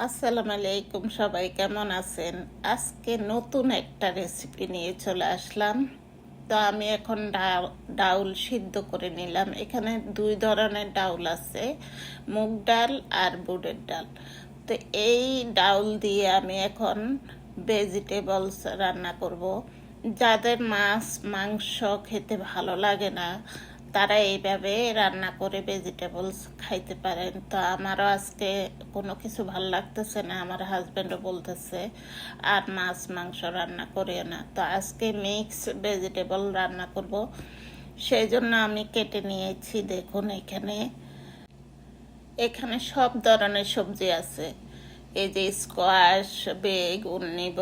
আসসালামু আলাইকুম, সবাই কেমন আছেন? আজকে নতুন একটা রেসিপি নিয়ে চলে আসলাম। তো আমি এখন ডাউল সিদ্ধ করে নিলাম। এখানে দুই ধরনের ডাউল আছে, মুগ ডাল আর বুটের ডাল। তো এই ডাউল দিয়ে আমি এখন ভেজিটেবলস রান্না করব। যাদের মাছ মাংস খেতে ভালো লাগে না, তারা এইভাবে রান্না করে ভেজিটেবলস খাইতে পারেন। তো আমারও আজকে কোনো কিছু ভাল লাগতেছে না, আমার হাজব্যান্ডও বলতেছে আর মাছ মাংস রান্না করিও না। তো আজকে মিক্স ভেজিটেবল রান্না করব, সেই জন্য আমি কেটে নিয়েছি। দেখুন, এখানে এখানে সব ধরনের সবজি আছে। এই যে স্কোয়াশ, বেগুন নিব,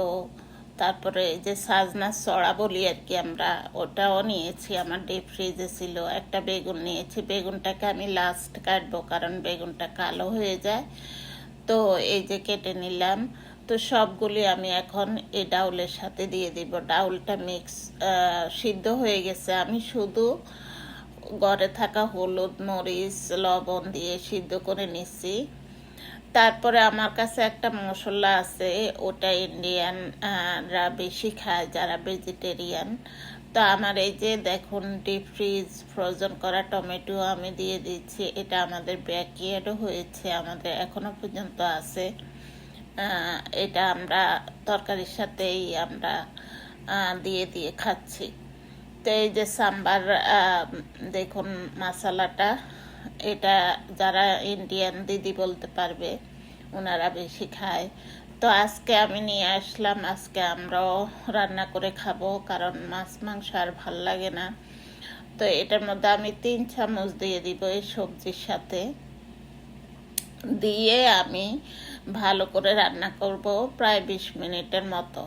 তারপরে এই যে সাজনা চড়া বলি আর কি আমরা, ওটাও নিয়েছি। আমার ডিপ ফ্রিজে ছিল। একটা বেগুন নিয়েছি, বেগুনটাকে আমি লাস্ট কাটবো কারণ বেগুনটা কালো হয়ে যায়। তো এই যে কেটে নিলাম। তো সবগুলি আমি এখন এই ডাউলের সাথে দিয়ে দিব। ডাউলটা মিক্স সিদ্ধ হয়ে গেছে, আমি শুধু ঘরে থাকা হলুদ মরিচ লবণ দিয়ে সিদ্ধ করে নিচ্ছি। তারপরে আমার কাছে একটা মশলা আছে, ওটা ইন্ডিয়ানরা বেশি খায়, যারা ভেজিটেরিয়ান। তো আমার এই যে দেখুন, ডিপ ফ্রিজ ফ্রোজেন করা টমেটো আমি দিয়ে দিচ্ছি। এটা আমাদের ব্যাকইয়ার্ডও হয়েছে, আমাদের এখনো পর্যন্ত আছে। এটা আমরা তরকারির সাথেই আমরা দিয়ে দিয়ে খাচ্ছি। তো এই যে সাম্বার, দেখুন মশলাটা, এটা যারা ইন্ডিয়ান দিদি বলতে পারবে, ওনারা বেশি খায়। তো আজকে আমি নিয়ে আসলাম, আজকে আমরাও রান্না করে খাবো কারণ মাছ মাংস আর ভাল লাগে না। তো এটার মধ্যে আমি 3 চামচ দিয়ে দিব এই সবজির সাথে। দিয়ে আমি ভালো করে রান্না করব প্রায় 20 মিনিটের মতো।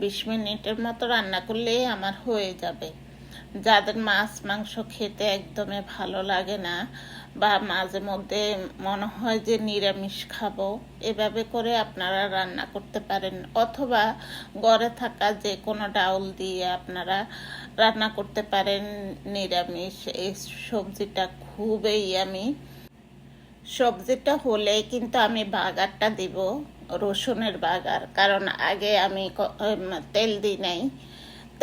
20 মিনিটের মতো রান্না করলেই আমার হয়ে যাবে। যাদের মাছ মাংস খেতে একদমই ভালো লাগে না, বা মাঝে মধ্যে মনে হয় যে নিরামিষ খাবো, এভাবে করে আপনারা রান্না করতে পারেন। অথবা ঘরে থাকা যে কোনো ডাউল দিয়ে আপনারা রান্না করতে পারেন নিরামিষ। এই সবজিটা খুবই আমি, সবজিটা হলে কিন্তু আমি বাগারটা দিব, রসুনের বাগার। কারণ আগে আমি তেল দিই নাই,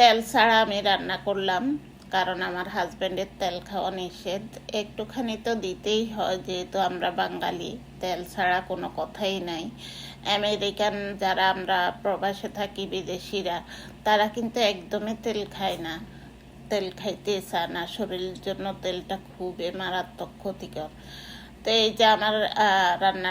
তেল ছাড়া আমি রান্না করলাম কারণ আমার হাজব্যান্ডের তেল খাওয়া নিষেধ। একটুখানি তো দিতেই হয়, যেহেতু আমরা বাঙালি, তেল ছাড়া কোনো কথাই নাই। আমেরিকান যারা আমরা প্রবাসে থাকি, বিদেশিরা, তারা কিন্তু একদমই তেল খায় না, তেল খাইতে চায় না। শরীরের জন্য তেলটা খুবই মারাত্মক ক্ষতিকর। তো এই যে আমার রান্না